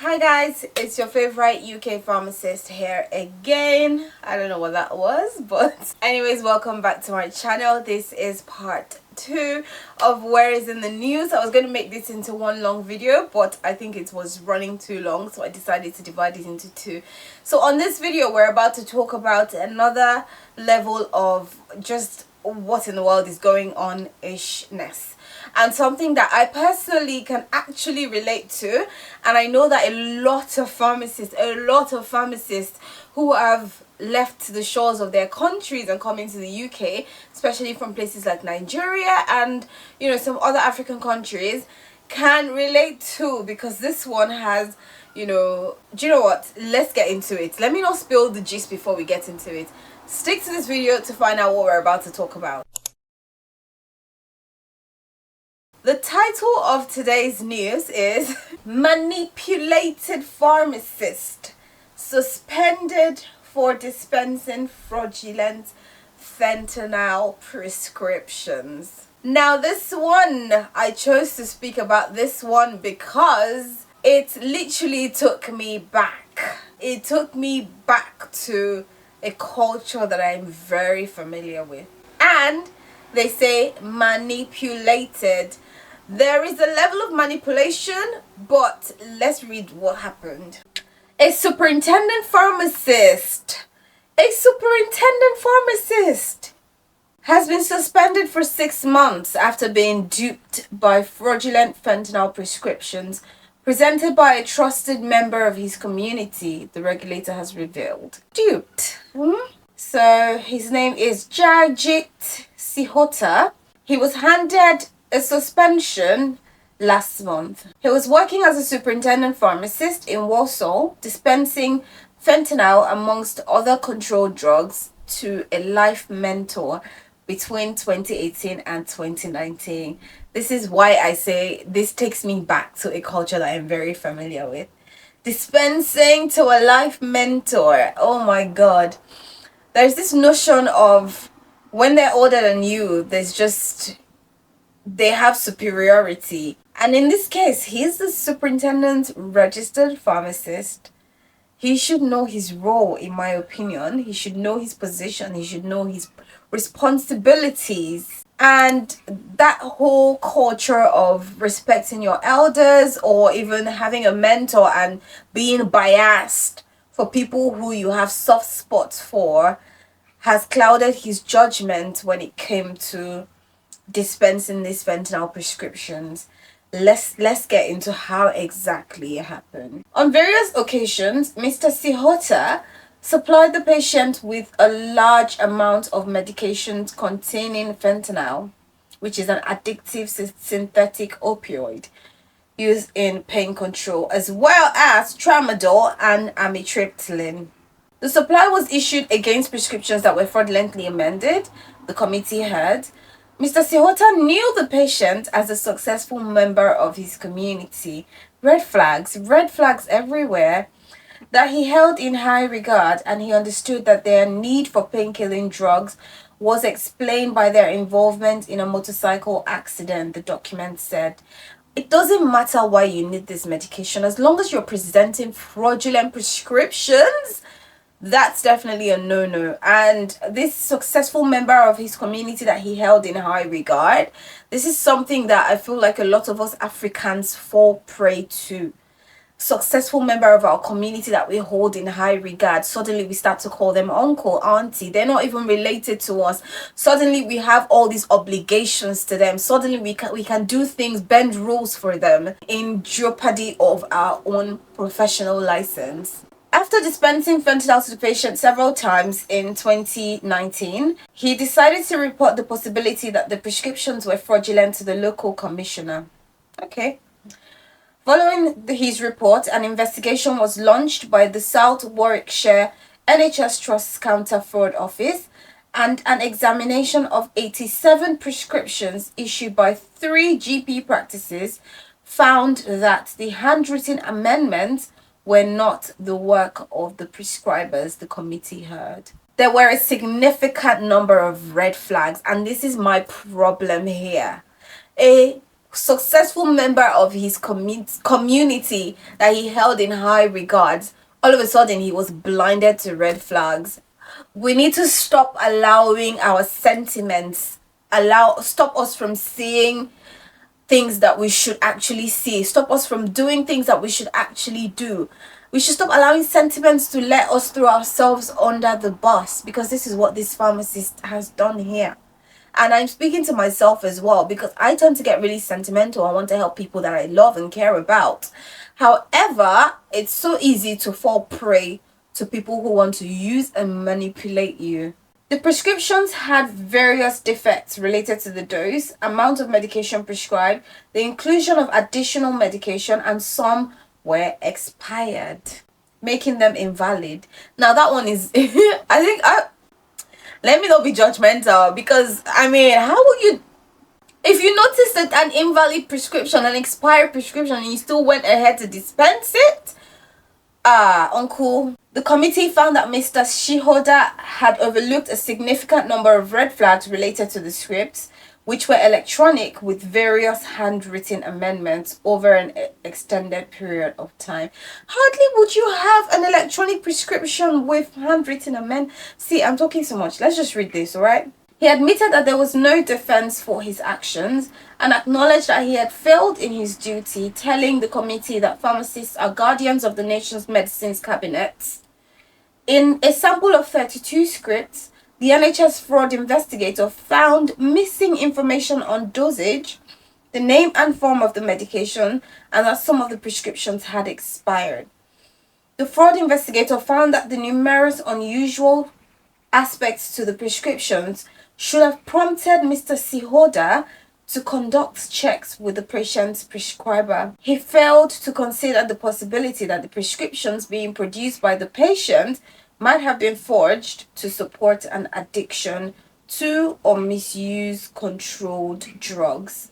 Hi guys, it's your favorite UK pharmacist here again. I don't know what that was, but anyways, welcome back to my channel. This is part 2 of Where is in the News. I was going to make this into one long video, but I think it was running too long, so I decided to divide it into two. So on this video, we're about to talk about another level of just what in the world is going on ishness, and something that I personally can actually relate to. And I know that a lot of pharmacists who have left the shores of their countries and come into the UK, especially from places like Nigeria and some other African countries, can relate to, because this one has do you know what, let's get into it. Let me not spill the gist before we get into it. Stick to this video to find out what we're about to talk about. The title of today's news is Manipulated Pharmacist Suspended for Dispensing Fraudulent Fentanyl Prescriptions. Now this one, I chose to speak about this one because it literally took me back. It took me back to a culture that I'm very familiar with. And they say manipulated. There is a level of manipulation, but let's read what happened. A superintendent pharmacist has been suspended for 6 months after being duped by fraudulent fentanyl prescriptions presented by a trusted member of his community, the regulator has revealed. Duped. So his name is Jajit Sihota. He was handed a suspension last month. He was working as a superintendent pharmacist in Warsaw, dispensing fentanyl amongst other controlled drugs to a life mentor between 2018 and 2019. This is why I say this takes me back to a culture that I'm very familiar with. Dispensing to a life mentor. Oh my god. There's this notion of when they're older than you, they have superiority. And in this case, he's the superintendent registered pharmacist. He should know his role, in my opinion. He should know his position. He should know his responsibilities. And that whole culture of respecting your elders, or even having a mentor and being biased for people who you have soft spots for, has clouded his judgment when it came to dispensing these fentanyl prescriptions. Let's get into how exactly it happened. On various occasions, Mr. Sihota supplied the patient with a large amount of medications containing fentanyl, which is an addictive synthetic opioid used in pain control, as well as tramadol and amitriptyline. The supply was issued against prescriptions that were fraudulently amended, the committee heard. Mr. Sihota knew the patient as a successful member of his community. Red flags everywhere, that he held in high regard, and he understood that their need for painkilling drugs was explained by their involvement in a motorcycle accident, the document said. It doesn't matter why you need this medication, as long as you're presenting fraudulent prescriptions, that's definitely a no-no. And this successful member of his community that he held in high regard, this is something that I feel like a lot of us Africans fall prey to. Successful member of our community that we hold in high regard, suddenly we start to call them uncle, auntie. They're not even related to us. Suddenly we have all these obligations to them. Suddenly we can do things, bend rules for them, in jeopardy of our own professional license. After dispensing fentanyl to the patient several times in 2019, he decided to report the possibility that the prescriptions were fraudulent to the local commissioner. Okay. Following his report, an investigation was launched by the South Warwickshire NHS Trust's Counter Fraud Office, and an examination of 87 prescriptions issued by 3 GP practices found that the handwritten amendments were not the work of the prescribers, the committee heard. There were a significant number of red flags, and this is my problem here. A successful member of his community that he held in high regards, all of a sudden he was blinded to red flags. We need to stop allowing our sentiments stop us from seeing things that we should actually see, stop us from doing things that we should actually do. We should stop allowing sentiments to let us throw ourselves under the bus, because this is what this pharmacist has done here. And I'm speaking to myself as well, because I tend to get really sentimental. I want to help people that I love and care about. However, it's so easy to fall prey to people who want to use and manipulate you. The prescriptions had various defects related to the dose, amount of medication prescribed, the inclusion of additional medication, and some were expired, making them invalid. Now that one is, let me not be judgmental, because I mean, how would you, if you notice that an invalid prescription, an expired prescription, and you still went ahead to dispense it? Uncle. The committee found that Mr. Shihoda had overlooked a significant number of red flags related to the scripts, which were electronic with various handwritten amendments over an extended period of time. Hardly would you have an electronic prescription with handwritten amendments. See, I'm talking so much. Let's just read this, alright? He admitted that there was no defense for his actions and acknowledged that he had failed in his duty, telling the committee that pharmacists are guardians of the nation's medicines cabinets. In a sample of 32 scripts, the NHS fraud investigator found missing information on dosage, the name and form of the medication, and that some of the prescriptions had expired. The fraud investigator found that the numerous unusual aspects to the prescriptions should have prompted Mr. Sihoda to conduct checks with the patient's prescriber. He failed to consider the possibility that the prescriptions being produced by the patient might have been forged to support an addiction to or misuse controlled drugs.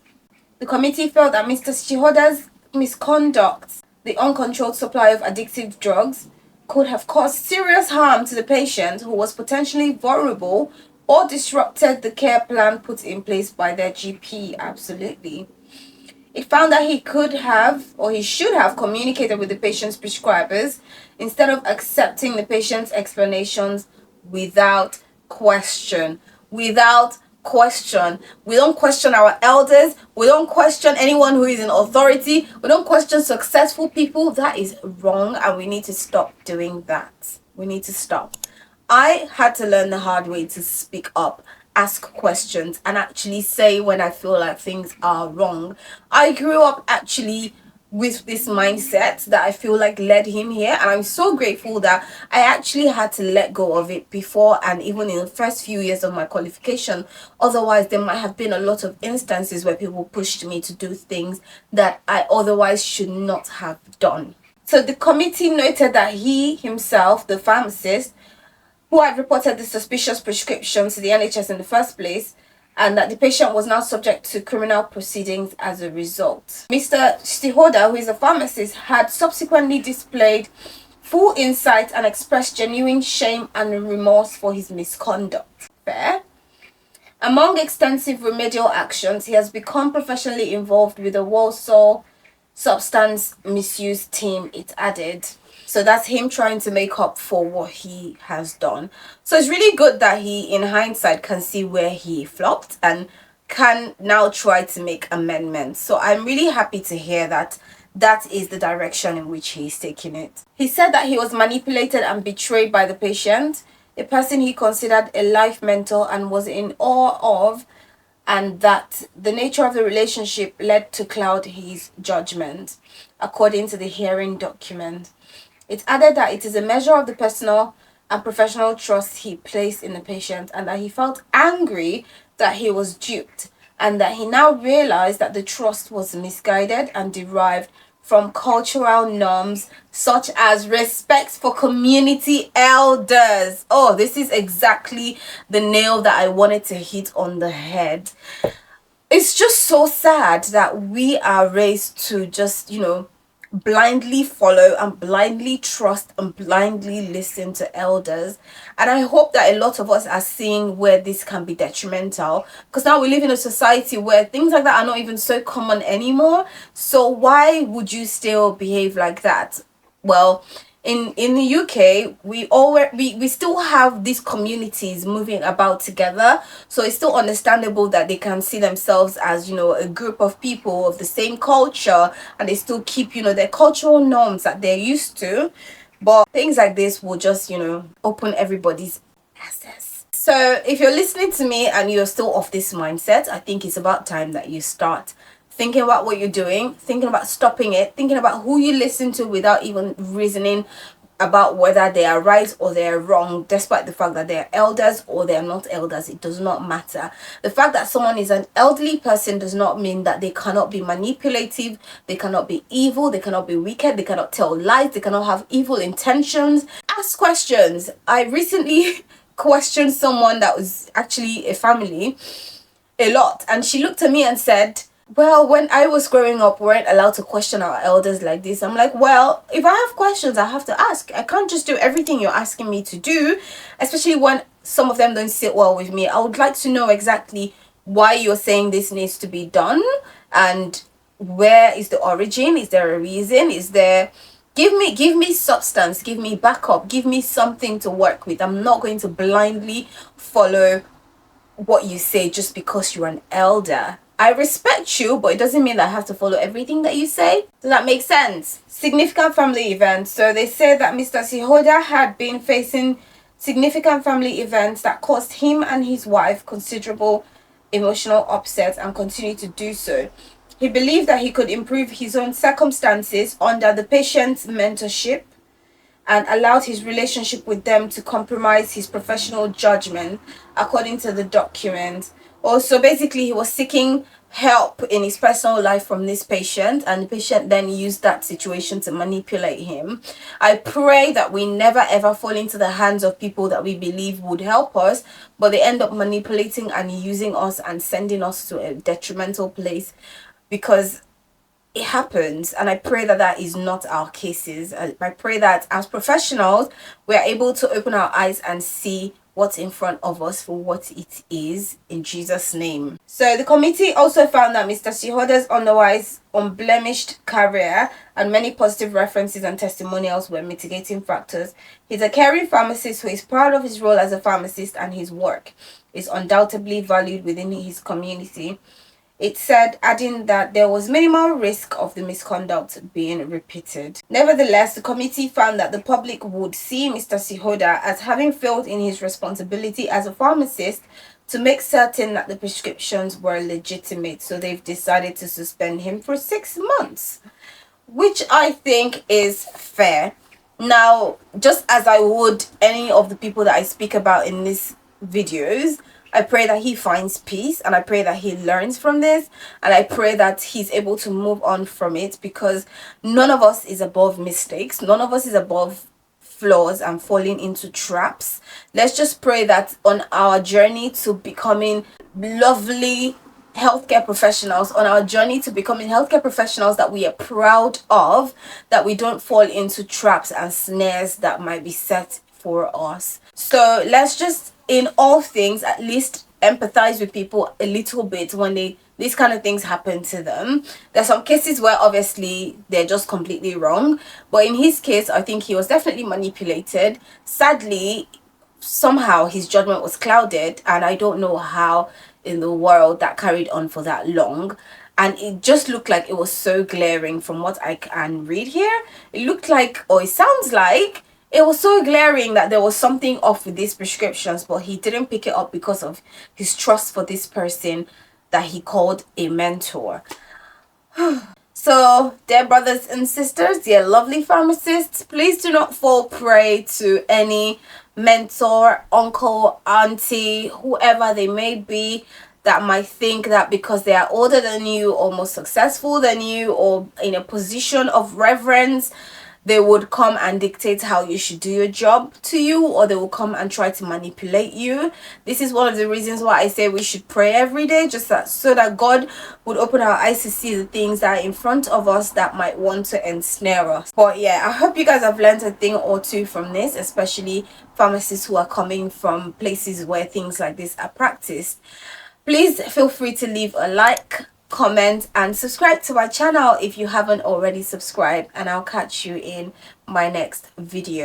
The committee felt that Mr. Sihoda's misconduct, the uncontrolled supply of addictive drugs, could have caused serious harm to the patient, who was potentially vulnerable, or disrupted the care plan put in place by their GP. Absolutely. It found that he could have, or he should have, communicated with the patient's prescribers instead of accepting the patient's explanations without question. Without question. We don't question our elders. We don't question anyone who is in authority. We don't question successful people. That is wrong, and we need to stop doing that. We need to stop. I had to learn the hard way to speak up, ask questions, and actually say when I feel like things are wrong. I grew up actually with this mindset that I feel like led him here, and I'm so grateful that I actually had to let go of it before and even in the first few years of my qualification. Otherwise, there might have been a lot of instances where people pushed me to do things that I otherwise should not have done. So the committee noted that he himself, the pharmacist, who had reported the suspicious prescription to the NHS in the first place, and that the patient was now subject to criminal proceedings as a result. Mr. Stihoda, who is a pharmacist, had subsequently displayed full insight and expressed genuine shame and remorse for his misconduct. Fair. Among extensive remedial actions, he has become professionally involved with the Walsall substance misuse team, it added. So that's him trying to make up for what he has done. So it's really good that he, in hindsight, can see where he flopped and can now try to make amendments. So I'm really happy to hear that that is the direction in which he's taking it. He said that he was manipulated and betrayed by the patient, a person he considered a life mentor and was in awe of, and that the nature of the relationship led to cloud his judgment, according to the hearing document. It added that it is a measure of the personal and professional trust he placed in the patient, and that he felt angry that he was duped, and that he now realized that the trust was misguided and derived from cultural norms such as respect for community elders. Oh, this is exactly the nail that I wanted to hit on the head. It's just so sad that we are raised to just, blindly follow and blindly trust and blindly listen to elders. And I hope that a lot of us are seeing where this can be detrimental, because now we live in a society where things like that are not even so common anymore. So why would you still behave like that? Well, in the UK, we still have these communities moving about together, so it's still understandable that they can see themselves as, you know, a group of people of the same culture, and they still keep, you know, their cultural norms that they're used to. But things like this will just, you know, open everybody's access. So if you're listening to me and you're still of this mindset, I think it's about time that you start thinking about what you're doing, thinking about stopping it, thinking about who you listen to without even reasoning about whether they are right or they are wrong, despite the fact that they are elders or they are not elders. It does not matter. The fact that someone is an elderly person does not mean that they cannot be manipulative, they cannot be evil, they cannot be wicked, they cannot tell lies, they cannot have evil intentions. Ask questions. I recently questioned someone that was actually a family a lot, and she looked at me and said, well, when I was growing up, we weren't allowed to question our elders like this. I'm like, well, if I have questions, I have to ask. I can't just do everything you're asking me to do, especially when some of them don't sit well with me. I would like to know exactly why you're saying this needs to be done, and where is the origin? Is there a reason? Is there... give me substance, give me backup, give me something to work with. I'm not going to blindly follow what you say just because you're an elder. I respect you, but it doesn't mean that I have to follow everything that you say. Does that make sense? Significant family events. So they say that Mr. Sihoda had been facing significant family events that caused him and his wife considerable emotional upset and continue to do so. He believed that he could improve his own circumstances under the patient's mentorship, and allowed his relationship with them to compromise his professional judgment, according to the document. Also, basically, he was seeking help in his personal life from this patient, and the patient then used that situation to manipulate him. I pray that we never ever fall into the hands of people that we believe would help us, but they end up manipulating and using us and sending us to a detrimental place, because it happens. And I pray that that is not our cases. I pray that as professionals we are able to open our eyes and see what's in front of us for what it is, in Jesus' name. So the committee also found that Mr. Sihoda's otherwise unblemished career and many positive references and testimonials were mitigating factors. He's a caring pharmacist who is proud of his role as a pharmacist, and his work is undoubtedly valued within his community. It said, adding that there was minimal risk of the misconduct being repeated. Nevertheless, the committee found that the public would see Mr. Sihoda as having failed in his responsibility as a pharmacist to make certain that the prescriptions were legitimate. So they've decided to suspend him for 6 months, which I think is fair. Now, just as I would any of the people that I speak about in these videos, I pray that he finds peace, and I pray that he learns from this, and I pray that he's able to move on from it, because none of us is above mistakes. None of us is above flaws and falling into traps. Let's just pray that on our journey to becoming lovely healthcare professionals, on our journey to becoming healthcare professionals that we are proud of, that we don't fall into traps and snares that might be set for us. So let's just, in all things, at least empathize with people a little bit when these kind of things happen to them. There's some cases where obviously they're just completely wrong, but in his case, I think he was definitely manipulated. Sadly, somehow his judgment was clouded, and I don't know how in the world that carried on for that long. And it just looked like it was so glaring from what I can read here. It looked like, or it sounds like, it was so glaring that there was something off with these prescriptions, but he didn't pick it up because of his trust for this person that he called a mentor. So, dear brothers and sisters, dear lovely pharmacists, please do not fall prey to any mentor, uncle, auntie, whoever they may be, that might think that because they are older than you or more successful than you or in a position of reverence, they would come and dictate how you should do your job to you, or they will come and try to manipulate you. This is one of the reasons why I say we should pray every day, just so that God would open our eyes to see the things that are in front of us that might want to ensnare us. But yeah, I hope you guys have learned a thing or two from this, especially pharmacists who are coming from places where things like this are practiced. Please feel free to leave a like, comment, and subscribe to my channel if you haven't already subscribed, and I'll catch you in my next video.